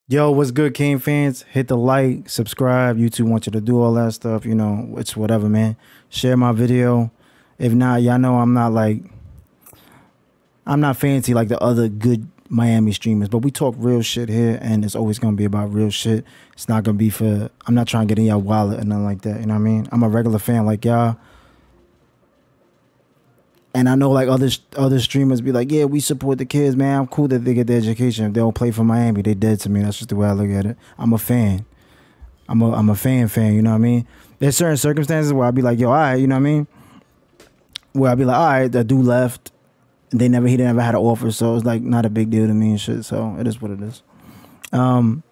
Yo, what's good, Kane fans? Hit the like, subscribe. YouTube wants you to do all that stuff. You know, it's whatever, man. Share my video. If not, y'all know I'm not fancy like the other good Miami streamers, but we talk real shit here, and it's always gonna be about real shit. It's not gonna be for. I'm not trying to get in y'all wallet or nothing like that. You know what I mean? I'm a regular fan like y'all, and I know like other streamers be like, yeah, we support the kids, man. I'm cool that they get the education. If they don't play for Miami, they dead to me. That's just the way I look at it. I'm a fan. I'm a fan, you know what I mean? There's certain circumstances where I'll be like, yo, all right, you know what I mean? Where I'll be like, all right, that dude left. He never had an offer, so it's like not a big deal to me and shit. So it is what it is. Um,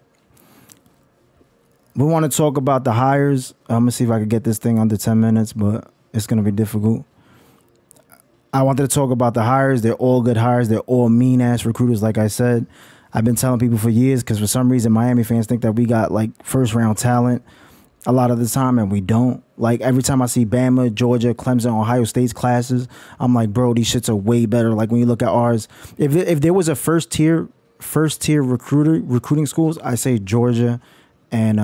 we want to talk about the hires. I'm gonna see if I could get this thing under 10 minutes, but it's gonna be difficult. I wanted to talk about the hires. They're all good hires. They're all mean ass recruiters, like I said. I've been telling people for years because for some reason Miami fans think that we got like first round talent a lot of the time, and we don't. Like every time I see Bama, Georgia, Clemson, Ohio State's classes, I'm like, bro, these shits are way better. Like when you look at ours, if there was a first tier recruiting schools, I say Georgia and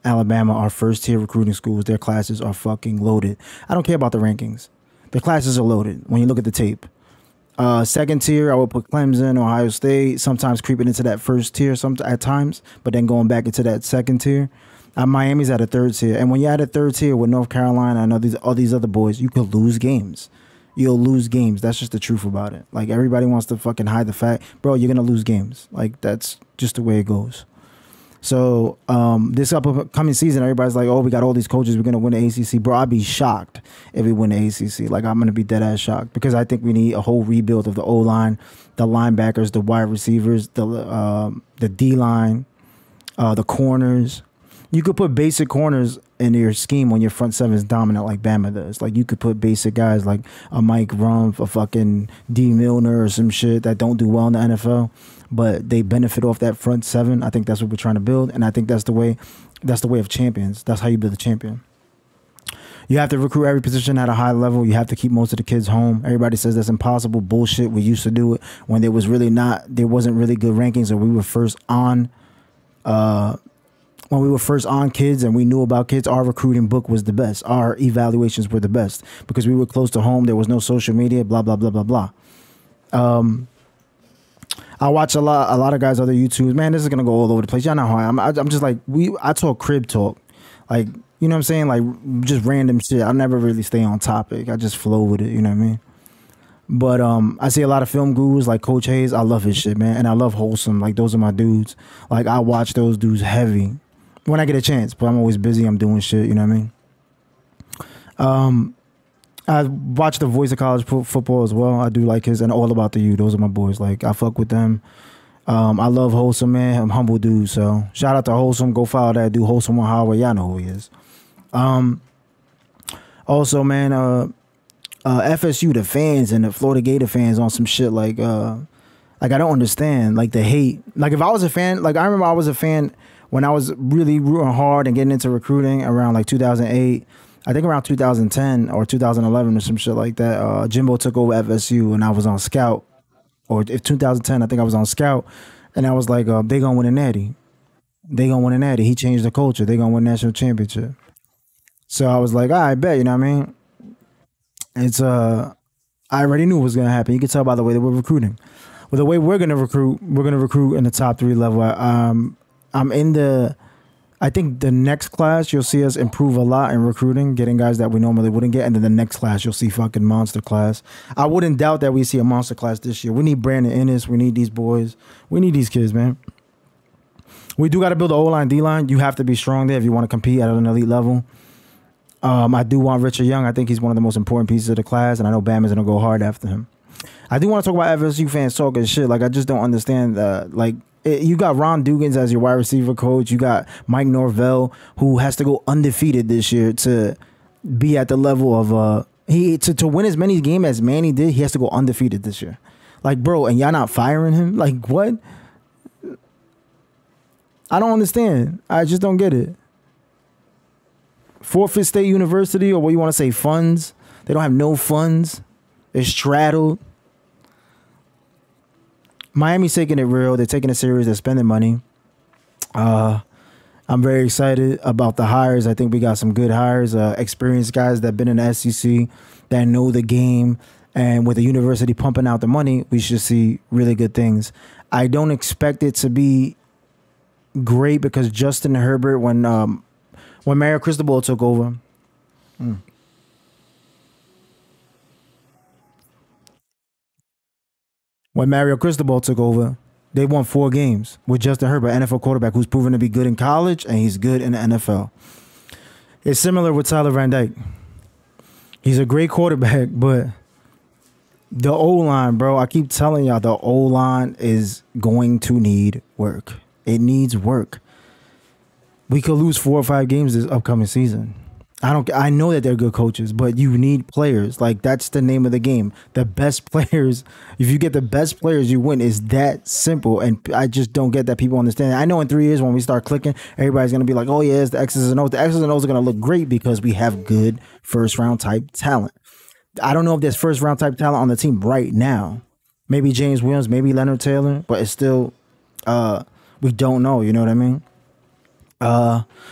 Alabama are first tier recruiting schools. Their classes are fucking loaded. I don't care about the rankings. The classes are loaded when you look at the tape. Second tier, I would put Clemson, Ohio State, sometimes creeping into that first tier some at times, but then going back into that second tier. Miami's at a third tier, and when you're at a third tier with North Carolina and all these other boys, you could lose games. You'll lose games. That's just the truth about it. Like everybody wants to fucking hide the fact, bro. You're gonna lose games. Like that's just the way it goes. So this upcoming season, everybody's like, "Oh, we got all these coaches. We're gonna win the ACC, bro." I'd be shocked if we win the ACC. Like I'm gonna be dead ass shocked because I think we need a whole rebuild of the O line, the linebackers, the wide receivers, the D line, the corners. You could put basic corners in your scheme when your front seven is dominant like Bama does. Like you could put basic guys like a Mike Rumph, a fucking D Milner or some shit that don't do well in the NFL, but they benefit off that front seven. I think that's what we're trying to build, and I think that's the way. That's the way of champions. That's how you build a champion. You have to recruit every position at a high level. You have to keep most of the kids home. Everybody says that's impossible. Bullshit. We used to do it when there was really not. There wasn't really good rankings, or we were first on. When we were first on kids and we knew about kids, our recruiting book was the best. Our evaluations were the best because we were close to home. There was no social media, blah, blah, blah, blah, blah. I watch a lot of guys, other YouTubes. Man, this is going to go all over the place. Y'all know how I'm just like, I talk crib talk. Like, you know what I'm saying? Like, just random shit. I never really stay on topic. I just flow with it, you know what I mean? But I see a lot of film gurus like Coach Hayes. I love his shit, man. And I love Wholesome. Like, those are my dudes. Like, I watch those dudes heavy when I get a chance, but I'm always busy. I'm doing shit, you know what I mean? I watch the Voice of College Football as well. I do like his and All About the U. Those are my boys. Like I fuck with them. I love Wholesome, man. I'm a humble dude. So shout out to Wholesome. Go follow that dude, Wholesome on Highway. Y'all know who he is. Also, man, FSU, the fans and the Florida Gator fans on some shit like I don't understand like the hate. Like if I was a fan, like I remember I was a fan when I was really rooting hard and getting into recruiting around like 2008, I think around 2010 or 2011 or some shit like that. Jimbo took over FSU and I was on scout, or if 2010, I think I was on scout, and I was like, they gonna win a natty. They gonna win a natty. He changed the culture. They gonna win national championship. So I was like, I bet, you know what I mean? It's I already knew what was gonna happen. You can tell by the way that we're recruiting. Well, the way we're gonna recruit in the top three level. I'm in the. I think the next class you'll see us improve a lot in recruiting, getting guys that we normally wouldn't get, and then the next class you'll see fucking monster class. I wouldn't doubt that we see a monster class this year. We need Brandon Ennis. We need these boys. We need these kids, man. We do got to build an O line, D line. You have to be strong there if you want to compete at an elite level. I do want Richard Young. I think he's one of the most important pieces of the class, and I know Bama's gonna go hard after him. I do want to talk about FSU fans talking shit. Like I just don't understand. You got Ron Dugans as your wide receiver coach. You got Mike Norvell, who has to go undefeated this year to be at the level of to win as many games as Manny did. He has to go undefeated this year. Like, bro, and y'all not firing him? Like, what? I don't understand. I just don't get it. Forfeit State University, or what you want to say, funds? They don't have no funds. They're straddled. Miami's taking it real. They're taking it serious. They're spending money. I'm very excited about the hires. I think we got some good hires, experienced guys that been in the SEC, that know the game, and with the university pumping out the money, we should see really good things. I don't expect it to be great because Justin Herbert, when Mario Cristobal took over, when Mario Cristobal took over, they won 4 games with Justin Herbert, NFL quarterback who's proven to be good in college and he's good in the NFL. It's similar with Tyler Van Dyke. He's a great quarterback, but the O-line, bro, I keep telling y'all, the O-line is going to need work. It needs work. We could lose 4 or 5 games this upcoming season. I know that they're good coaches, but you need players. Like, that's the name of the game. The best players, if you get the best players, you win. It's that simple. And I just don't get that people understand. I know in 3 years when we start clicking, everybody's going to be like, oh, yeah, it's the X's and O's. The X's and O's are going to look great because we have good first round type talent. I don't know if there's first round type talent on the team right now. Maybe James Williams, maybe Leonard Taylor, but it's still, we don't know. You know what I mean?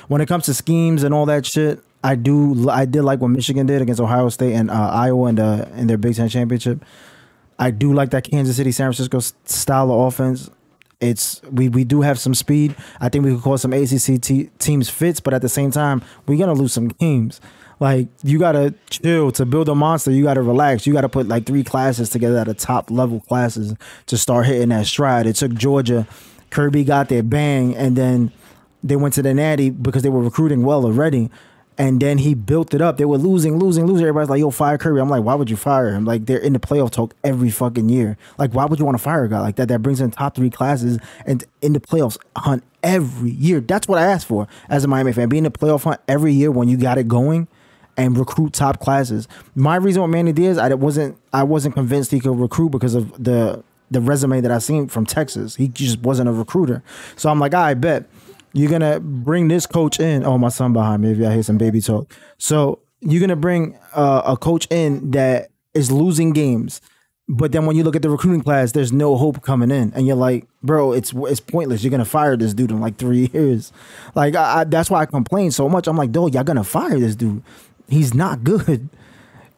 When it comes to schemes and all that shit, I did like what Michigan did against Ohio State and Iowa in their Big Ten championship. I do like that Kansas City, San Francisco style of offense. We do have some speed. I think we could call some ACC teams fits, but at the same time, we're gonna lose some games. Like, you gotta chill to build a monster. You gotta relax. You gotta put like 3 classes together at the top level classes to start hitting that stride. It took Georgia. Kirby got their bang, and then they went to the Natty because they were recruiting well already. And then he built it up. They were losing. Everybody's like, yo, fire Kirby. I'm like, why would you fire him? Like, they're in the playoff talk every fucking year. Like, why would you want to fire a guy like that? That brings in top 3 classes and in the playoffs hunt every year. That's what I asked for as a Miami fan. Be in the playoff hunt every year when you got it going and recruit top classes. My reason with Manny Diaz, I wasn't convinced he could recruit because of the resume that I seen from Texas. He just wasn't a recruiter. So I'm like, I bet. You're going to bring this coach in. Oh, my son behind me, if y'all hear some baby talk. So you're going to bring a coach in that is losing games. But then when you look at the recruiting class, there's no hope coming in. And you're like, bro, it's pointless. You're going to fire this dude in like 3 years. Like, that's why I complain so much. I'm like, dog, y'all going to fire this dude. He's not good.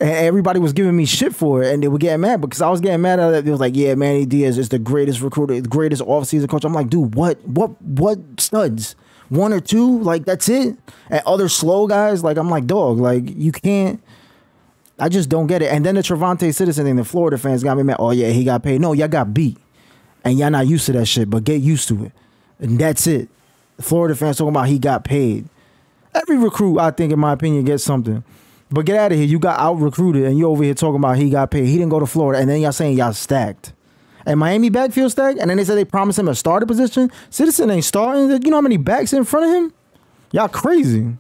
And everybody was giving me shit for it, and they were getting mad because I was getting mad at it. They was like, yeah, Manny Diaz is the greatest recruiter, the greatest offseason coach. I'm like, dude, what studs? 1 or 2? Like, that's it? And other slow guys? Like, I'm like, dog, like, you can't. I just don't get it. And then the Trevante Citizen thing, the Florida fans got me mad. Oh, yeah, he got paid. No, y'all got beat. And y'all not used to that shit, but get used to it. And that's it. The Florida fans talking about he got paid. Every recruit, I think, in my opinion, gets something. But get out of here. You got out recruited and you over here talking about he got paid. He didn't go to Florida. And then y'all saying y'all stacked. And Miami backfield stacked. And then they said they promised him a starter position. Citizen ain't starting. You know how many backs in front of him? Y'all crazy.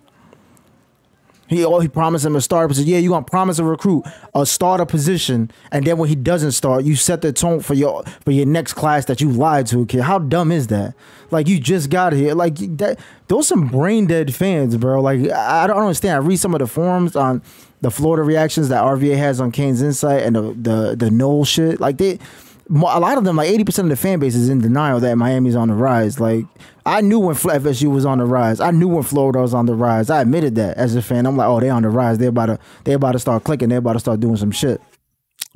He promised him a starter position. Yeah, you gonna promise a recruit a starter position, and then when he doesn't start, you set the tone for your next class that you lied to a kid. How dumb is that? Like, you just got here. Like, that. Those some brain dead fans, bro. Like, I don't understand. I read some of the forums on the Florida reactions that RVA has on Kane's Insight and the Noel shit. Like, a lot of them, like 80% of the fan base is in denial that Miami's on the rise. Like, I knew when FSU was on the rise. I knew when Florida was on the rise. I admitted that as a fan. I'm like, oh, they on the rise. They're about to start clicking. They're about to start doing some shit.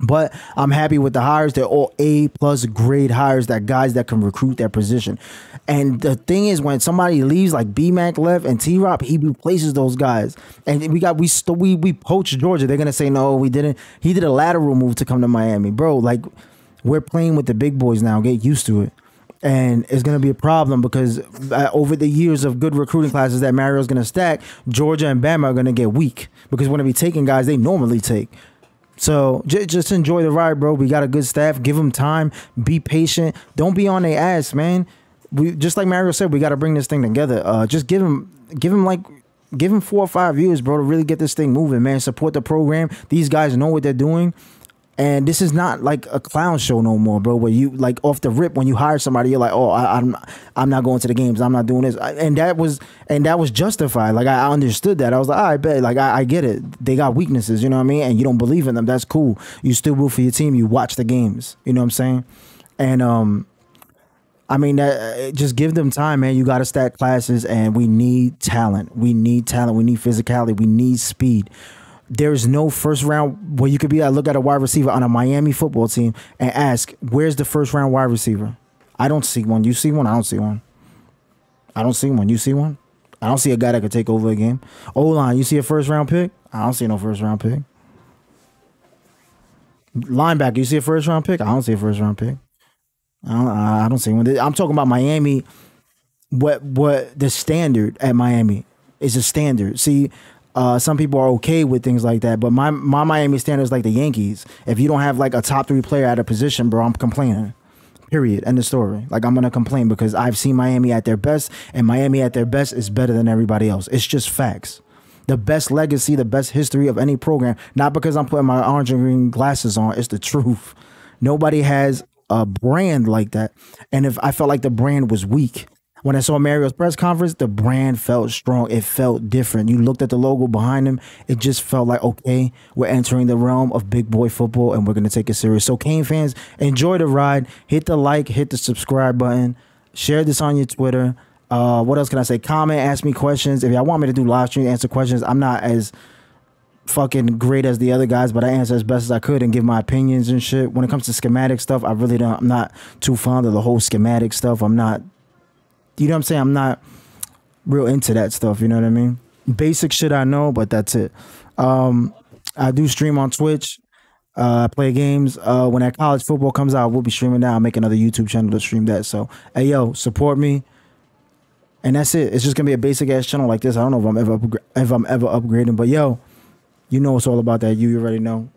But I'm happy with the hires. They're all A+ grade hires. That guys that can recruit their position. And the thing is, when somebody leaves, like B-Mac left and T-Rob, he replaces those guys. And we poached Georgia. They're gonna say no, we didn't. He did a lateral move to come to Miami, bro. Like, we're playing with the big boys now. Get used to it. And it's going to be a problem because over the years of good recruiting classes that Mario's going to stack, Georgia and Bama are going to get weak because we're going to be taking guys they normally take. So just enjoy the ride, bro. We got a good staff. Give them time. Be patient. Don't be on their ass, man. We just like Mario said, we got to bring this thing together. Just give him 4 or 5 years, bro, to really get this thing moving, man. Support the program. These guys know what they're doing. And this is not like a clown show no more, bro, where you, like, off the rip, when you hire somebody, you're like, oh, I'm not going to the games. I'm not doing this. And that was justified. Like, I understood that. I was like, I bet. Like, I get it. They got weaknesses, you know what I mean? And you don't believe in them. That's cool. You still root for your team. You watch the games. You know what I'm saying? And I mean, just give them time, man. You got to stack classes, and we need talent. We need talent. We need physicality. We need speed. There's no first round where you could be. I look at a wide receiver on a Miami football team and ask, "Where's the first round wide receiver?" I don't see one. You see one? I don't see one. I don't see one. You see one? I don't see a guy that could take over a game. O-line, you see a first round pick? I don't see no first round pick. Linebacker, you see a first round pick? I don't see a first round pick. I don't see one. I'm talking about Miami. What the standard at Miami is a standard. See, some people are okay with things like that, but my Miami standard is like the Yankees. If you don't have like a top three player at a position, bro, I'm complaining. Period. End of story. Like I'm gonna complain because I've seen Miami at their best, and Miami at their best is better than everybody else. It's just facts. The best legacy, the best history of any program. Not because I'm putting my orange and green glasses on. It's the truth. Nobody has a brand like that. And if I felt like the brand was weak. When I saw Mario's press conference, the brand felt strong. It felt different. You looked at the logo behind him. It just felt like, okay, we're entering the realm of big boy football and we're going to take it serious. So Cane fans, enjoy the ride. Hit the like, hit the subscribe button. Share this on your Twitter. What else can I say? Comment, ask me questions. If y'all want me to do live stream, answer questions. I'm not as fucking great as the other guys, but I answer as best as I could and give my opinions and shit. When it comes to schematic stuff, I really don't. I'm not too fond of the whole schematic stuff. I'm not. You know what I'm saying? I'm not real into that stuff. You know what I mean? Basic shit I know, but that's it. I do stream on Twitch. I play games. When that college football comes out, we'll be streaming that. I'll make another YouTube channel to stream that. So, hey, yo, support me. And that's it. It's just gonna be a basic ass channel like this. I don't know if I'm ever upgrading, but yo, you know it's all about that. You already know.